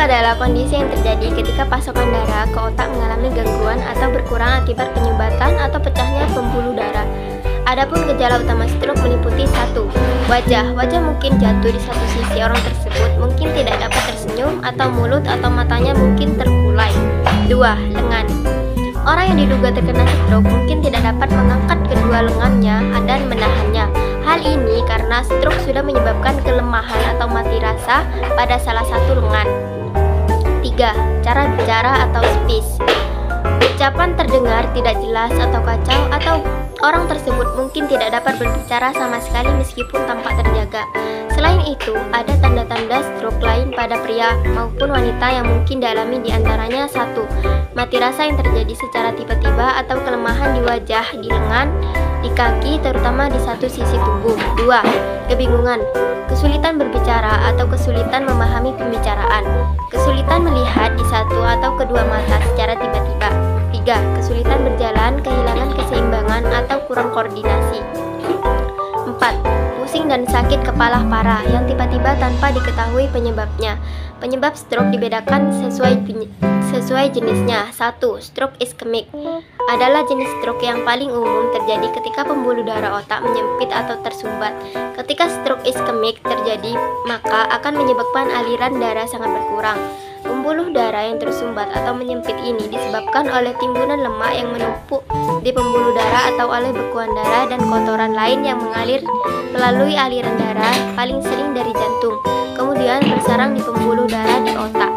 adalah kondisi yang terjadi ketika pasokan darah ke otak mengalami gangguan atau berkurang akibat penyumbatan atau pecahnya pembuluh darah. Adapun gejala utama stroke meliputi 1. Wajah. Wajah mungkin jatuh di satu sisi orang tersebut, mungkin tidak dapat tersenyum, atau mulut atau matanya mungkin terkulai. 2. Lengan. Orang yang diduga terkena stroke mungkin tidak dapat mengangkat kedua lengannya dan menahannya. Hal ini karena stroke sudah menyebabkan kelemahan atau mati rasa pada salah satu lengan. 3. Cara bicara atau speech. Ucapan terdengar tidak jelas atau kacau, atau orang tersebut mungkin tidak dapat berbicara sama sekali meskipun tampak terjaga. Selain itu, ada tanda-tanda stroke lain pada pria maupun wanita yang mungkin dialami, diantaranya 1. Mati rasa yang terjadi secara tiba-tiba atau kelemahan di wajah, di lengan, di kaki, terutama di satu sisi tubuh. 2. Kebingungan, kesulitan berbicara atau kesulitan memahami pembicaraan, kesulitan melihat di satu atau kedua mata secara tiba-tiba. 3. Kesulitan berjalan, kehilangan keseimbangan atau kurang koordinasi. 4. Pusing dan sakit kepala parah yang tiba-tiba tanpa diketahui penyebabnya. Penyebab stroke dibedakan sesuai jenisnya. 1. Stroke iskemik adalah jenis stroke yang paling umum terjadi ketika pembuluh darah otak menyempit atau tersumbat. Ketika stroke iskemik terjadi, maka akan menyebabkan aliran darah sangat berkurang. Pembuluh darah yang tersumbat atau menyempit ini disebabkan oleh timbunan lemak yang menumpuk di pembuluh darah atau oleh bekuan darah dan kotoran lain yang mengalir melalui aliran darah, paling sering dari jantung, kemudian bersarang di pembuluh darah di otak.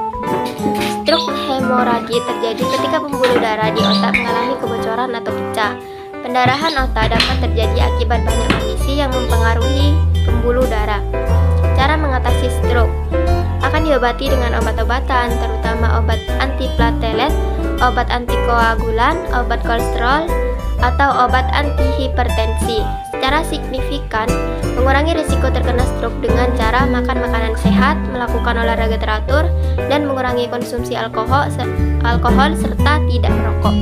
Stroke hemoragi terjadi ketika pembuluh darah di otak mengalami kebocoran atau pecah. Pendarahan otak dapat terjadi akibat banyak kondisi yang mempengaruhi pembuluh darah. Cara mengatasi stroke akan diobati dengan obat-obatan, terutama obat antiplatelet, obat antikoagulan, obat kolesterol, atau obat antihipertensi. Secara signifikan, mengurangi risiko terkena stroke dengan cara makan makanan sehat, melakukan olahraga teratur, dan mengurangi konsumsi alkohol serta tidak merokok.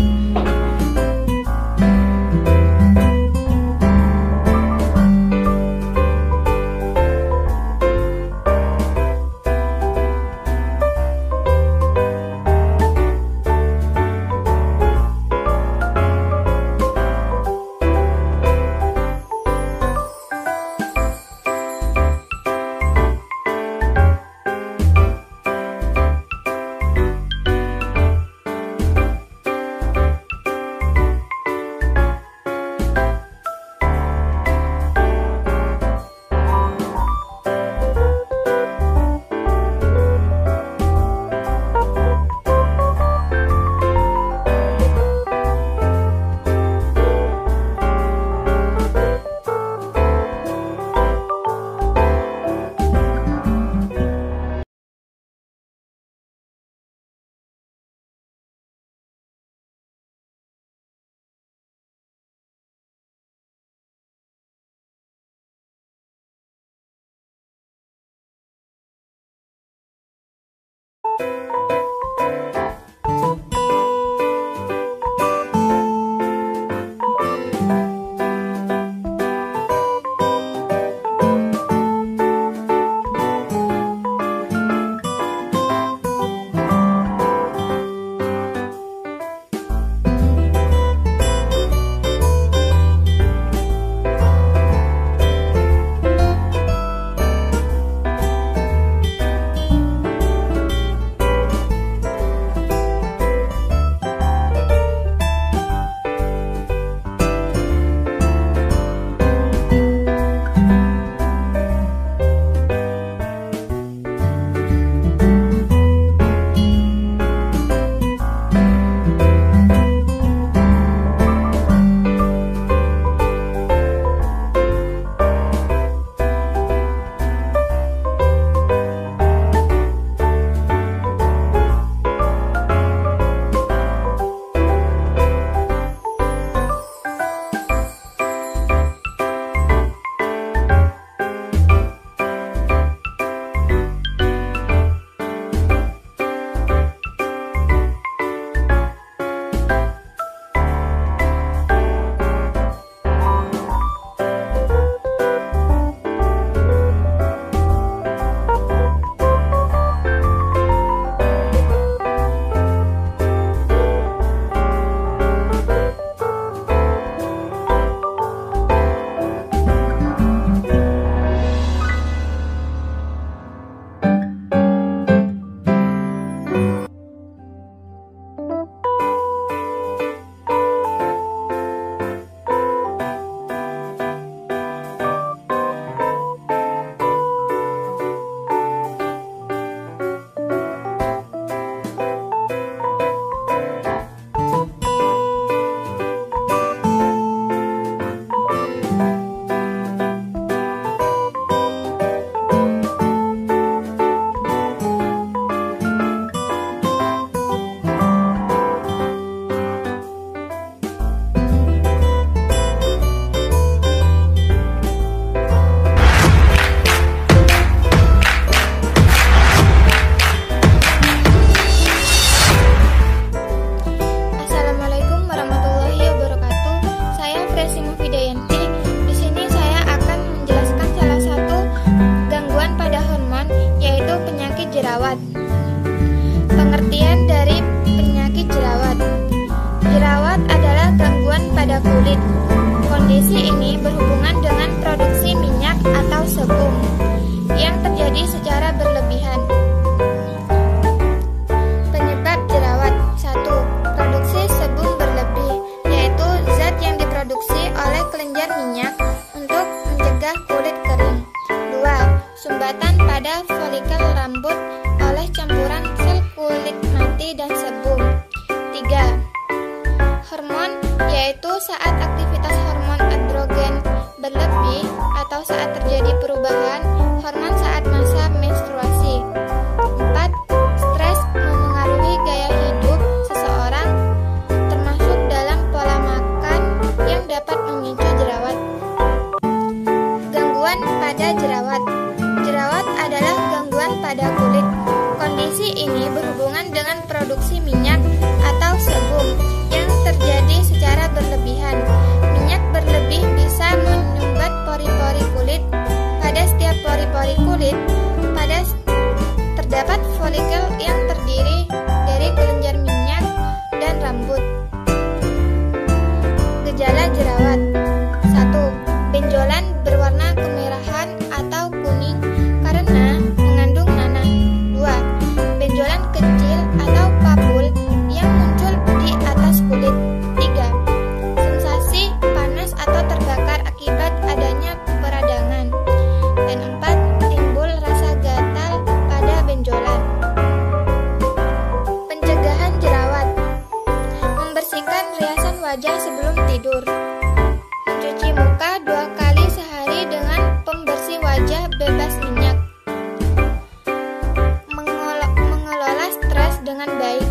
jerawat. Pengertian dari penyakit jerawat. Jerawat adalah gangguan pada kulit. Kondisi ini berhubungan dengan produksi minyak atau sebum yang terjadi secara berlebihan. Penyebab jerawat. 1. Produksi sebum berlebih, yaitu zat yang diproduksi oleh kelenjar minyak untuk mencegah kulit kering. 2. Sumbatan pada folikel rambut oleh campuran sel kulit mati dan sebum. 3. Hormon, yaitu saat aktivitas hormon androgen berlebih atau saat terjadi perubahan hormon saat masa menstruasi. 4. Stres memengaruhi gaya hidup seseorang, termasuk dalam pola makan yang dapat memicu jerawat. Gangguan pada jerawat. Jerawat adalah gangguan pada kulit. Kondisi ini berhubungan dengan produksi minyak atau sebum yang terjadi secara berlebihan. Minyak berlebih bisa menyumbat pori-pori kulit. Pada setiap pori-pori kulit, terdapat folikel yang terdiri dari kelenjar minyak dan rambut. Gejala jerawat. 1. Benjolan berwarna kemerahan atau kuning karena mengandung nanah. 2. Benjolan kecil atau papul yang muncul di atas kulit. 3. Sensasi panas atau terbakar akibat adanya peradangan. Dan 4. Timbul rasa gatal pada benjolan. Pencegahan jerawat. Membersihkan riasan wajah sebelum tidur. Mencuci muka 2 kali sehari dengan pembersih wajah bebas minyak. Mengelola stres dengan baik.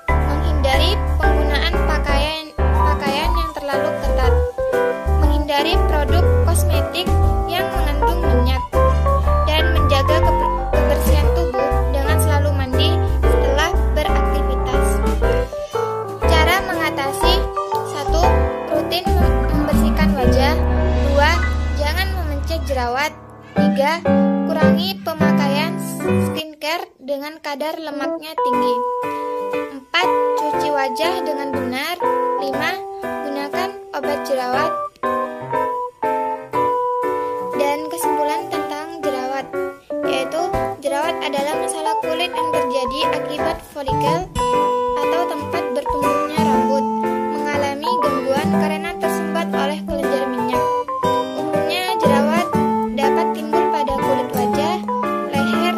Menghindari penggunaan pakaian yang terlalu ketat. Menghindari produk kosmetik yang mengandung minyak. Dan menjaga kebersihan tubuh dengan selalu mandi setelah beraktivitas. Cara mengatasi. 1. Rutin membersihkan wajah. 2. Jangan memencet jerawat. 3. Kurangi pemakaian skincare dengan kadar lemaknya tinggi. 4. Cuci wajah dengan benar. 5. Gunakan obat jerawat. Dan kesimpulan tentang jerawat, yaitu jerawat adalah masalah kulit yang terjadi akibat folikel atau tempat bertumbuhnya rambut mengalami gangguan karena tersumbat oleh kelenjar minyak. Umumnya jerawat dapat timbul pada kulit wajah, leher,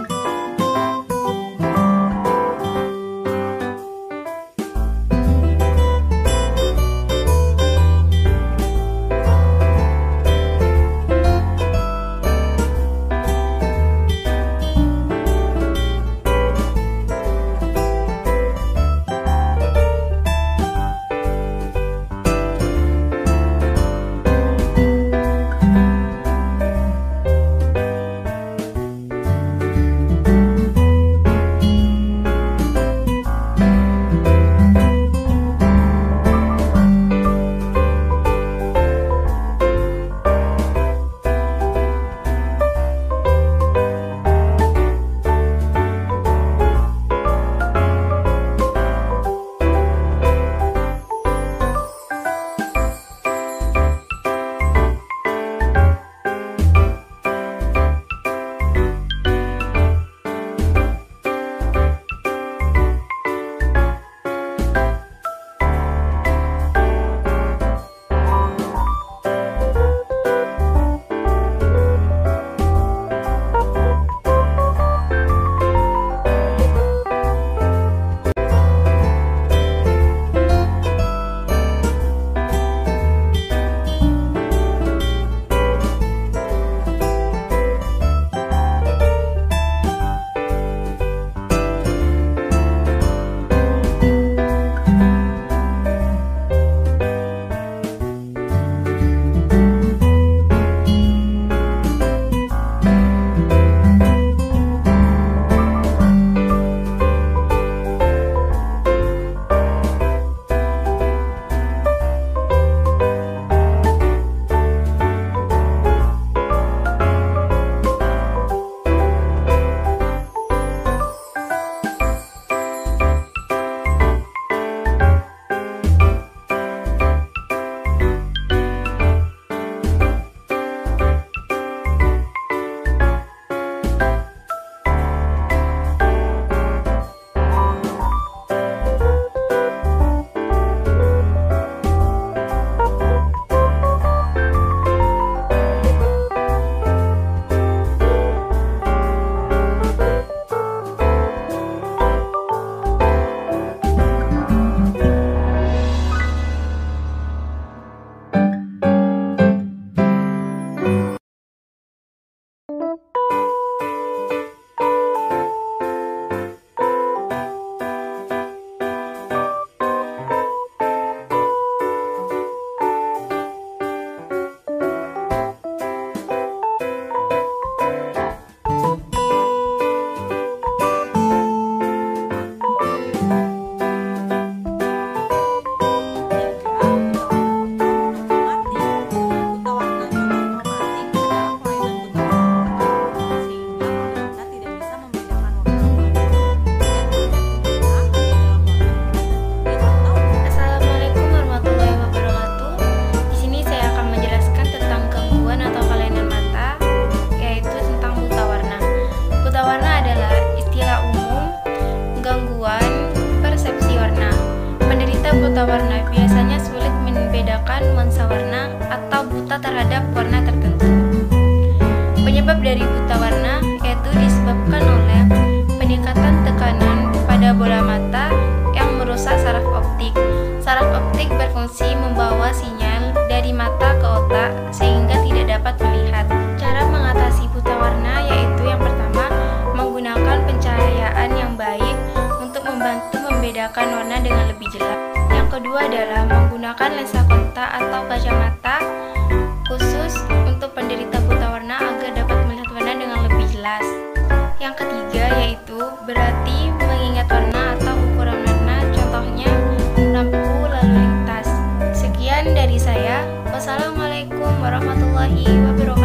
buta warna biasanya sulit membedakan nuansa warna atau buta terhadap warna tertentu. Penyebab dari buta warna yaitu disebabkan oleh peningkatan tekanan pada bola mata yang merusak saraf optik. Saraf optik berfungsi membawa sinyal dari mata ke otak sehingga tidak dapat melihat. Cara mengatasi buta warna yaitu yang pertama, menggunakan pencahayaan yang baik untuk membantu membedakan warna dengan lebih jelas. Yang kedua adalah menggunakan lensa kontak atau kacamata khusus untuk penderita buta warna agar dapat melihat warna dengan lebih jelas. Yang ketiga yaitu berarti mengingat warna atau ukuran warna, contohnya lampu lalu lintas. Sekian dari saya. Wassalamualaikum warahmatullahi wabarakatuh.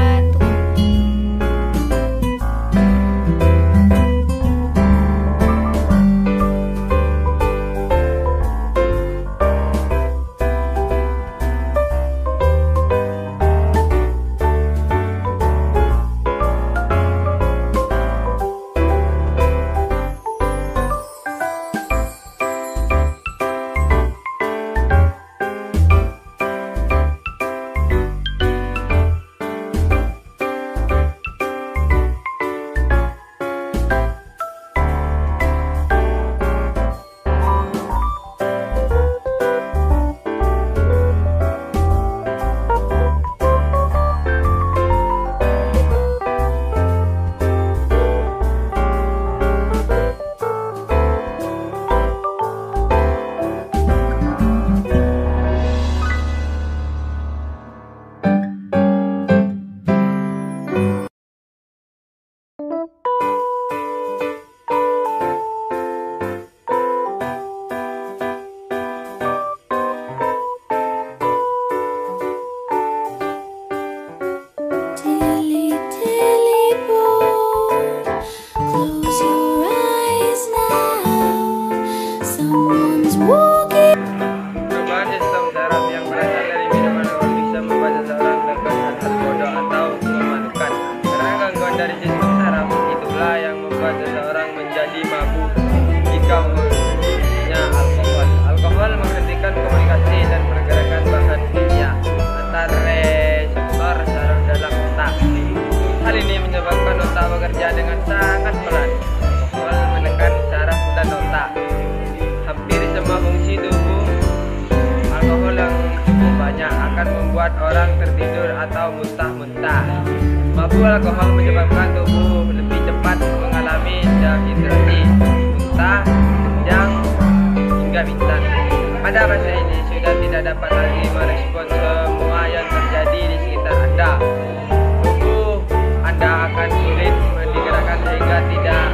Dari sistem saraf itulah yang membuat seseorang menjadi mabuk jika mengonsumsinya alkohol. Alkohol menghentikan komunikasi dan pergerakan bahan kimia antar reseptor saraf dalam otak. Hal ini menyebabkan otak bekerja dengan sangat pelan. Alkohol menekan saraf dan otak. Hampir semua fungsi tubuh alkohol yang cukup banyak akan membuat orang tertidur atau muntah-muntah. Mabuk alkohol menyebabkan tubuh lebih cepat mengalami dehidrasi, muntah, kenyang, hingga pingsan. Pada masa ini sudah tidak dapat lagi merespon semua yang terjadi di sekitar Anda. Tubuh Anda akan sulit digerakkan sehingga tidak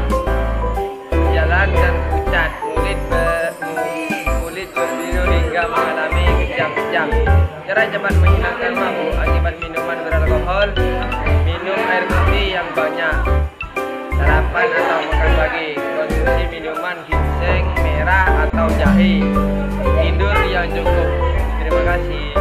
jalan dan pucat, mulut berbiru hingga mengalami kejang-kejang. Cara cepat menghilangkan mabuk akibat minuman beralkohol: minum air putih yang banyak, sarapan atau makan pagi, konsumsi minuman ginseng merah atau jahe, tidur yang cukup. Terima kasih.